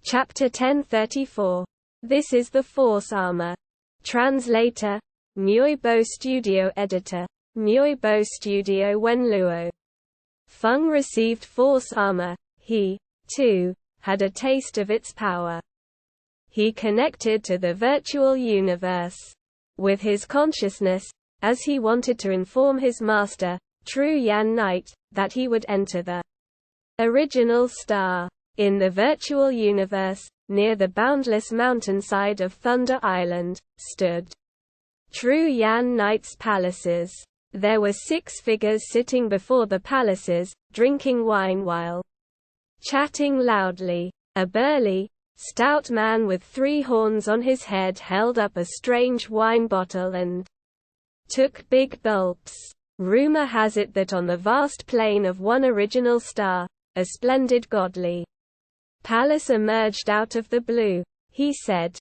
Chapter 1034. This is the Force Armor. Translator, Nyoibo Studio. Editor, Nyoibo Studio. When Luo Feng received Force Armor, he, too, had a taste of its power. He connected to the virtual universe with his consciousness, as he wanted to inform his master, True Yan Knight, that he would enter the original star. In the virtual universe, near the boundless mountainside of Thunder Island, stood True Yan Knight's palaces. There were 6 figures sitting before the palaces, drinking wine while chatting loudly. A burly, stout man with 3 horns on his head held up a strange wine bottle and took big gulps. Rumor has it that on the vast plain of one original star, a splendid godly palace emerged out of the blue, he said.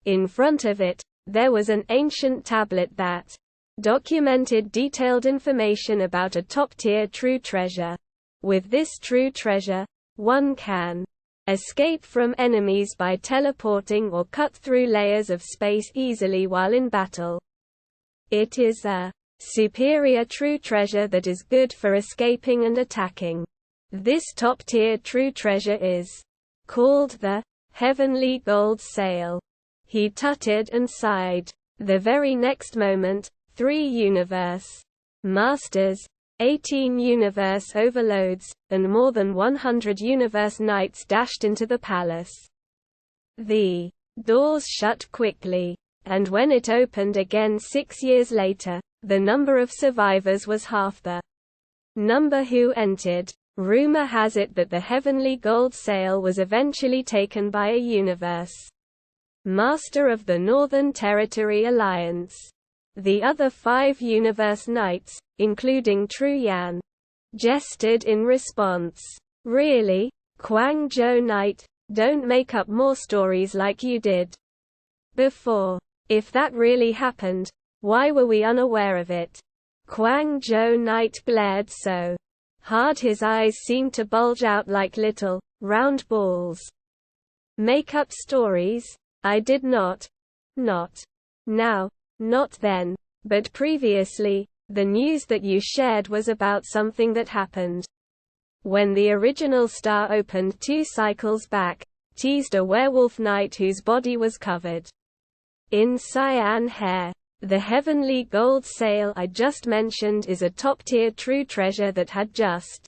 In front of it, there was an ancient tablet that documented detailed information about a top-tier true treasure. With this true treasure, one can escape from enemies by teleporting or cut through layers of space easily while in battle. It is a superior true treasure that is good for escaping and attacking. This top-tier true treasure is called the Heavenly Gold Sail. He tutted and sighed. The very next moment, 3 universe masters, 18 universe overloads, and more than 100 universe knights dashed into the palace. The doors shut quickly, and when it opened again 6 years later, the number of survivors was half the number who entered. Rumor has it that the Heavenly Gold Sail was eventually taken by a universe master of the Northern Territory Alliance. The other 5 universe knights, including True Yan, jested in response. Really? Quang Zhou Knight, don't make up more stories like you did before. If that really happened, why were we unaware of it? Quang Zhou Knight glared so hard his eyes seemed to bulge out like little, round balls. Make up stories? I did not. Not now, not then, but previously. The news that you shared was about something that happened when the original star opened 2 cycles back, teased a werewolf knight whose body was covered in cyan hair. The Heavenly Gold Sail I just mentioned is a top-tier true treasure that had just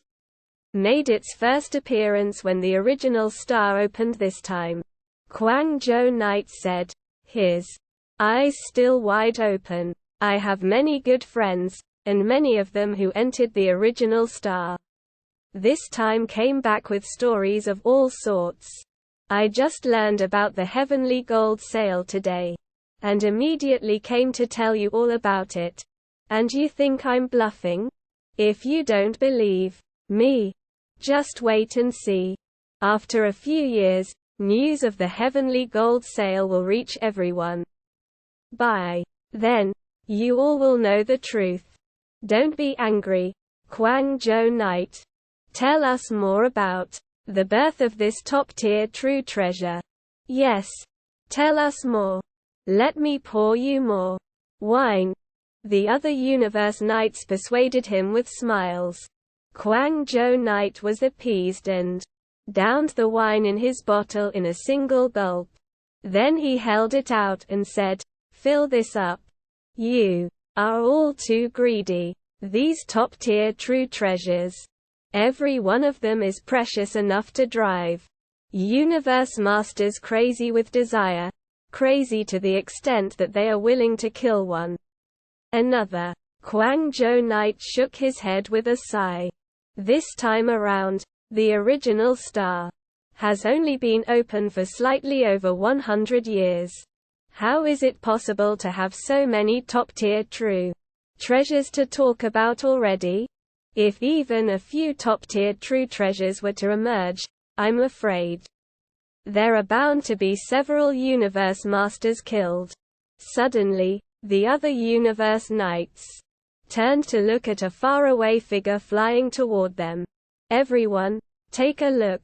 made its first appearance when the original star opened this time. Quang Zhou Knight said, his eyes still wide open. I have many good friends, and many of them who entered the original star. This time came back with stories of all sorts. I just learned about the Heavenly Gold Sail today, and immediately came to tell you all about it. And you think I'm bluffing? If you don't believe me, just wait and see. After a few years, news of the Heavenly Gold Sail will reach everyone. By then, you all will know the truth. Don't be angry, Quang Zhou Knight. Tell us more about the birth of this top-tier true treasure. Yes, tell us more. Let me pour you more wine. The other universe knights persuaded him with smiles. Quang Zhou Knight was appeased and downed the wine in his bottle in a single gulp. Then he held it out and said, "Fill this up. You are all too greedy. These top-tier true treasures, every one of them is precious enough to drive universe masters crazy with desire. Crazy to the extent that they are willing to kill one another." Quang Zhou Knight shook his head with a sigh. This time around, the original star has only been open for slightly over 100 years. How is it possible to have so many top-tier true treasures to talk about already? If even a few top-tier true treasures were to emerge, I'm afraid there are bound to be several universe masters killed. Suddenly, the other universe knights turned to look at a faraway figure flying toward them. Everyone, take a look.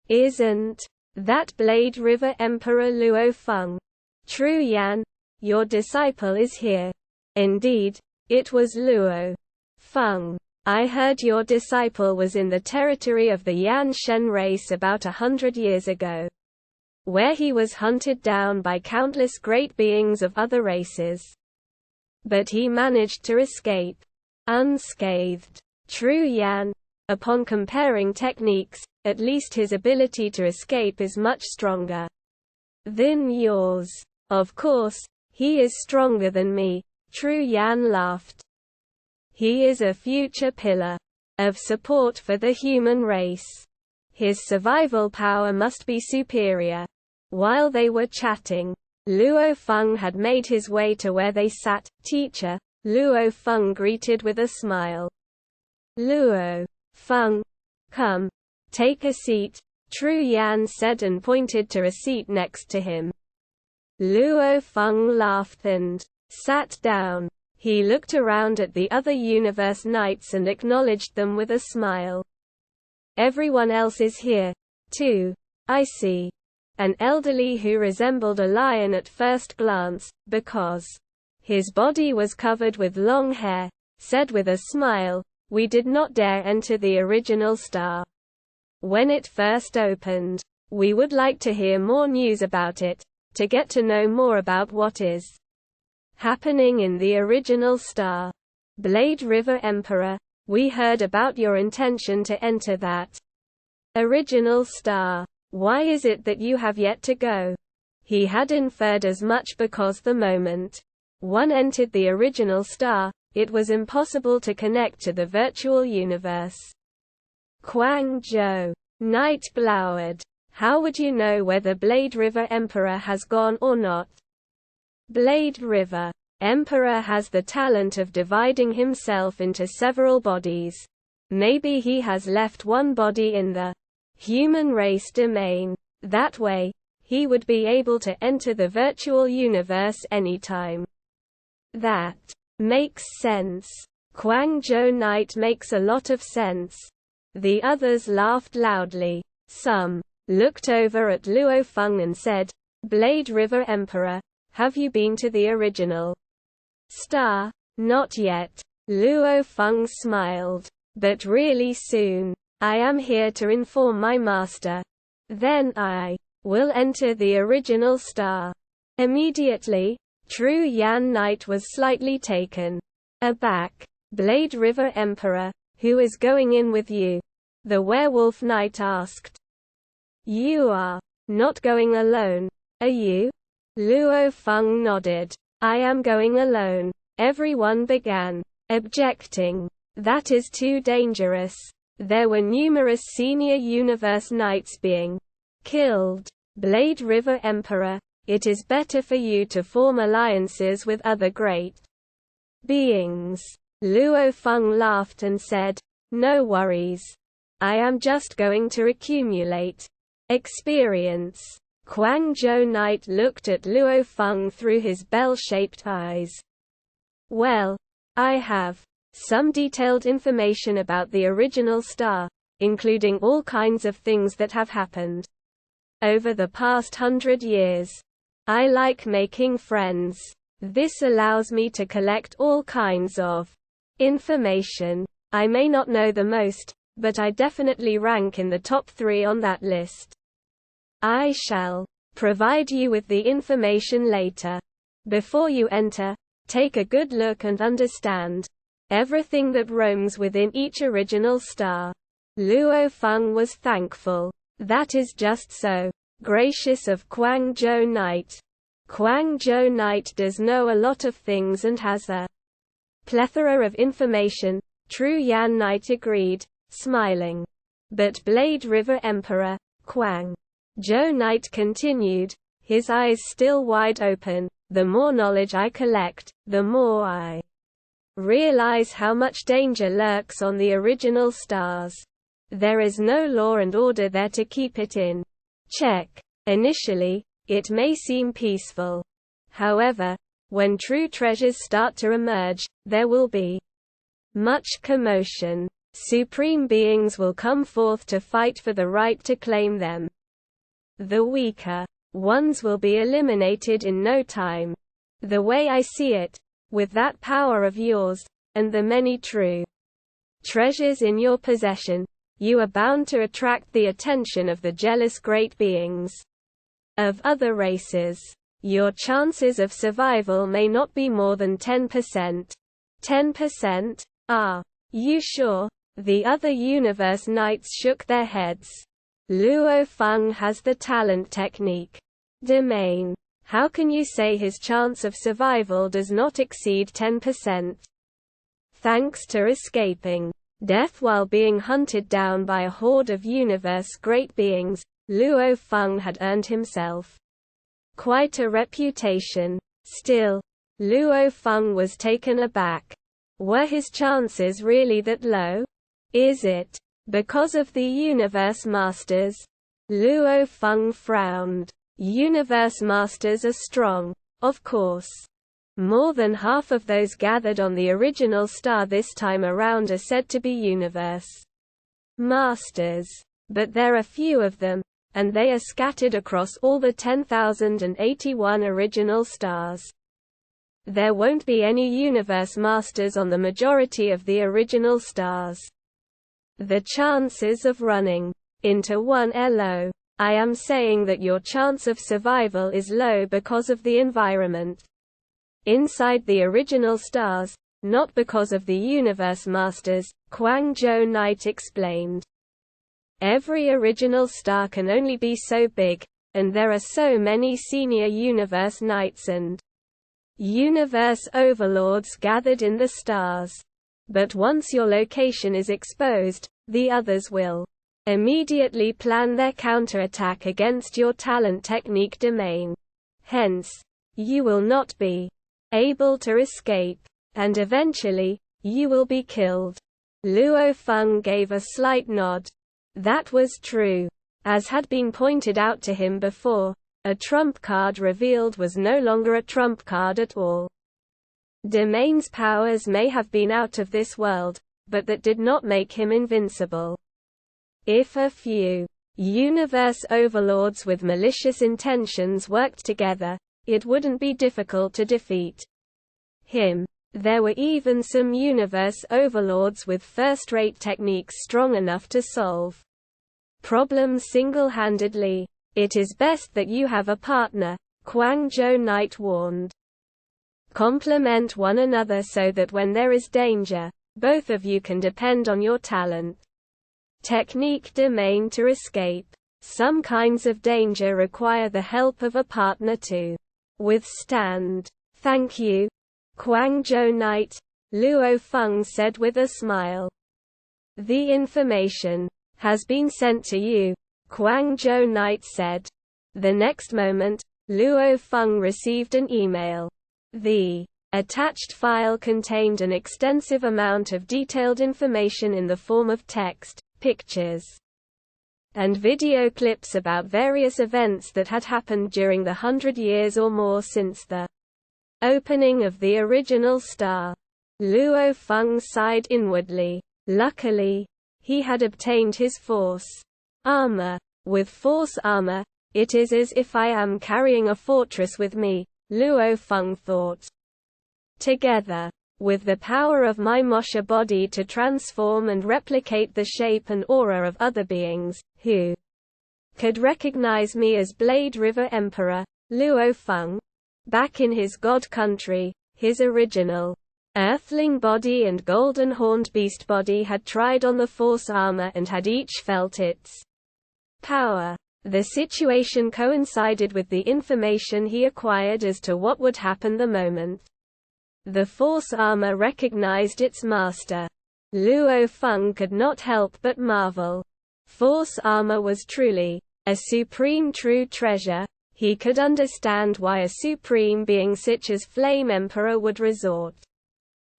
Isn't That Blade River Emperor Luo Feng. True Yan, your disciple is here. Indeed, it was Luo Feng. I heard your disciple was in the territory of the Yan Shen race about 100 years ago, where he was hunted down by countless great beings of other races. But he managed to escape unscathed. True Yan, upon comparing techniques, at least his ability to escape is much stronger than yours. Of course, he is stronger than me, True Yan laughed. He is a future pillar of support for the human race. His survival power must be superior. While they were chatting, Luo Feng had made his way to where they sat. Teacher, Luo Feng greeted with a smile. Luo Feng, come, take a seat, True Yan said and pointed to a seat next to him. Luo Feng laughed and sat down. He looked around at the other Universe Knights and acknowledged them with a smile. Everyone else is here, too, I see. An elderly who resembled a lion at first glance, because his body was covered with long hair, said with a smile, we did not dare enter the original star when it first opened. We would like to hear more news about it, to get to know more about what is happening in the original star. Blade River Emperor, we heard about your intention to enter that original star. Why is it that you have yet to go? He had inferred as much because the moment one entered the original star, it was impossible to connect to the virtual universe. Quang Zhou Knight glowered. How would you know whether Blade River Emperor has gone or not? Blade River Emperor has the talent of dividing himself into several bodies. Maybe he has left one body in the human race domain. That way, he would be able to enter the virtual universe anytime. That makes sense. Quang Zhou Knight makes a lot of sense. The others laughed loudly. Some looked over at Luo Feng and said, Blade River Emperor, have you been to the original star? Not yet. Luo Feng smiled. But really soon. I am here to inform my master. Then I will enter the original star. Immediately, True Yan Knight was slightly taken aback. Blade River Emperor, who is going in with you? The Werewolf Knight asked. You are not going alone, are you? Luo Feng nodded. I am going alone. Everyone began objecting. That is too dangerous. There were numerous senior Universe Knights being killed. Blade River Emperor, it is better for you to form alliances with other great beings. Luo Feng laughed and said, no worries. I am just going to accumulate experience. Quang Zhou Knight looked at Luo Feng through his bell-shaped eyes. Well, I have some detailed information about the original star, including all kinds of things that have happened over the past 100 years. I like making friends. This allows me to collect all kinds of information. I may not know the most, but I definitely rank in the top 3 on that list. I shall provide you with the information later. Before you enter, take a good look and understand everything that roams within each original star. Luo Feng was thankful. That is just so gracious of Quang Zhou Knight. Quang Zhou Knight does know a lot of things and has a plethora of information, True Yan Knight agreed, smiling. But Blade River Emperor, Quang Zhou Knight continued, his eyes still wide open, the more knowledge I collect, the more I realize how much danger lurks on the original stars. There is no law and order there to keep it in check. Initially, it may seem peaceful. However, when true treasures start to emerge, there will be much commotion. Supreme beings will come forth to fight for the right to claim them. The weaker ones will be eliminated in no time. The way I see it, with that power of yours, and the many true treasures in your possession, you are bound to attract the attention of the jealous great beings of other races. Your chances of survival may not be more than 10%. 10%? Are you sure? The other Universe Knights shook their heads. Luo Feng has the talent technique domain. How can you say his chance of survival does not exceed 10%? Thanks to escaping death while being hunted down by a horde of universe great beings, Luo Feng had earned himself quite a reputation. Still, Luo Feng was taken aback. Were his chances really that low? Is it because of the Universe Masters? Luo Feng frowned. Universe Masters are strong, of course. More than half of those gathered on the original star this time around are said to be Universe Masters. But there are few of them, and they are scattered across all the 10,081 original stars. There won't be any Universe Masters on the majority of the original stars. The chances of running into one are low. I am saying that your chance of survival is low because of the environment inside the original stars, not because of the Universe Masters, Quang Zhou Knight explained. Every original star can only be so big, and there are so many senior Universe Knights and Universe Overlords gathered in the stars. But once your location is exposed, the others will immediately plan their counterattack against your talent technique domain. Hence, you will not be able to escape, and eventually, you will be killed. Luo Feng gave a slight nod. That was true. As had been pointed out to him before, a trump card revealed was no longer a trump card at all. Domain's powers may have been out of this world, but that did not make him invincible. If a few universe overlords with malicious intentions worked together, it wouldn't be difficult to defeat him. There were even some universe overlords with first-rate techniques strong enough to solve problems single-handedly. It is best that you have a partner, Quang Zhou Knight warned. Complement one another so that when there is danger, both of you can depend on your talent technique domain to escape. Some kinds of danger require the help of a partner to withstand. Thank you, Quang Zhou Knight, Luo Feng said with a smile. The information has been sent to you, Quang Zhou Knight said. The next moment, Luo Feng received an email. The attached file contained an extensive amount of detailed information in the form of text, pictures, and video clips about various events that had happened during the 100 years or more since the opening of the original star. Luo Feng sighed inwardly. Luckily, he had obtained his force armor. With force armor, it is as if I am carrying a fortress with me, Luo Feng thought. Together with the power of my Mosha body to transform and replicate the shape and aura of other beings, who could recognize me as Blade River Emperor, Luo Feng, back in his god country, his original Earthling body and golden horned beast body had tried on the force armor and had each felt its power. The situation coincided with the information he acquired as to what would happen the moment the force armor recognized its master. Luo Feng could not help but marvel. Force armor was truly a supreme true treasure. He could understand why a supreme being such as Flame Emperor would resort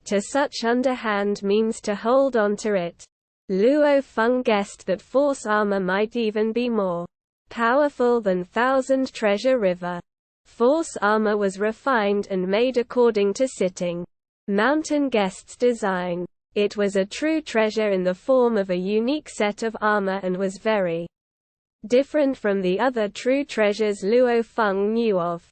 to such underhand means to hold on to it. Luo Feng guessed that force armor might even be more powerful than Thousand Treasure River. Force armor was refined and made according to Sitting Mountain Guest's design. It was a true treasure in the form of a unique set of armor and was very different from the other true treasures Luo Feng knew of.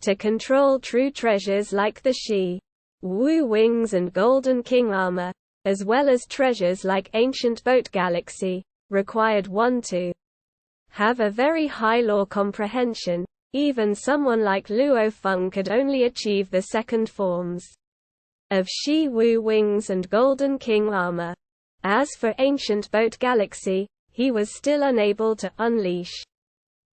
To control true treasures like the Shi Wu wings and Golden King armor, as well as treasures like Ancient Boat Galaxy, required one to have a very high law comprehension. Even someone like Luo Feng could only achieve the second forms of Shi Wu wings and Golden King armor. As for Ancient Boat Galaxy, he was still unable to unleash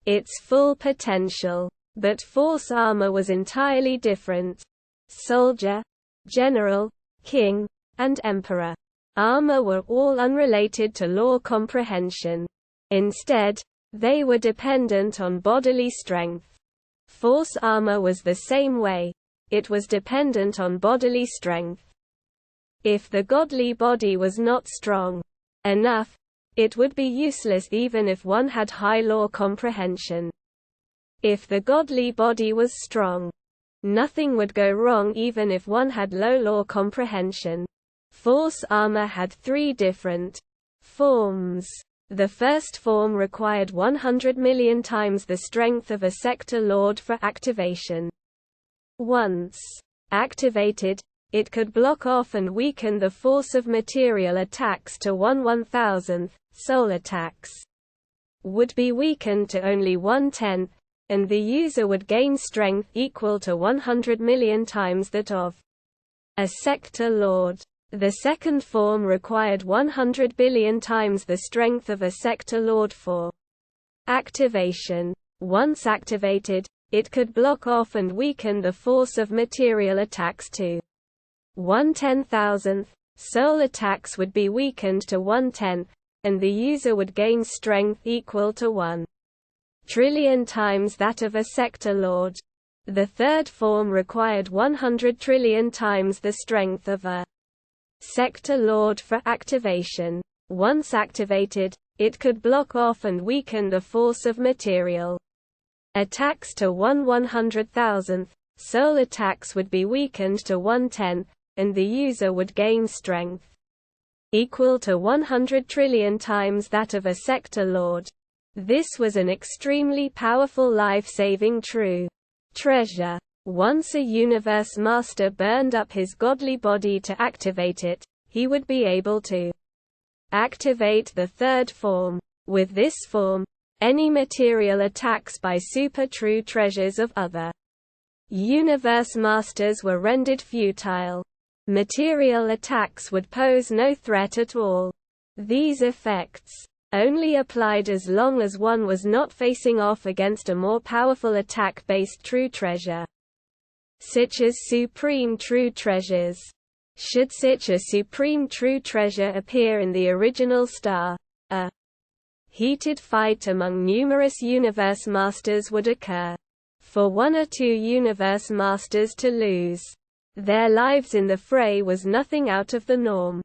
its full potential. But Force armor was entirely different. Soldier, General, King, and Emperor armor were all unrelated to law comprehension. Instead, they were dependent on bodily strength. Force armor was the same way. It was dependent on bodily strength. If the godly body was not strong enough, it would be useless even if one had high law comprehension. If the godly body was strong, nothing would go wrong even if one had low law comprehension. Force armor had three different forms. The first form required 100 million times the strength of a sector lord for activation. Once activated, it could block off and weaken the force of material attacks to 1/1000th, soul attacks would be weakened to only 1/10, and the user would gain strength equal to 100 million times that of a sector lord. The second form required 100 billion times the strength of a sector lord for activation. Once activated, it could block off and weaken the force of material attacks to 1/10,000th, soul attacks would be weakened to 1/10, and the user would gain strength equal to 1 trillion times that of a sector lord. The third form required 100 trillion times the strength of a sector lord for activation. Once activated, it could block off and weaken the force of material attacks to 1/100,000th, soul attacks would be weakened to 1/10, and the user would gain strength equal to 100 trillion times that of a sector lord. This was an extremely powerful life-saving true treasure. Once a universe master burned up his godly body to activate it, he would be able to activate the third form. With this form, any material attacks by super true treasures of other universe masters were rendered futile. Material attacks would pose no threat at all. These effects only applied as long as one was not facing off against a more powerful attack-based true treasure, such as supreme true treasures. Should such a supreme true treasure appear in the original star, a heated fight among numerous universe masters would occur. For one or two universe masters to lose their lives in the fray was nothing out of the norm.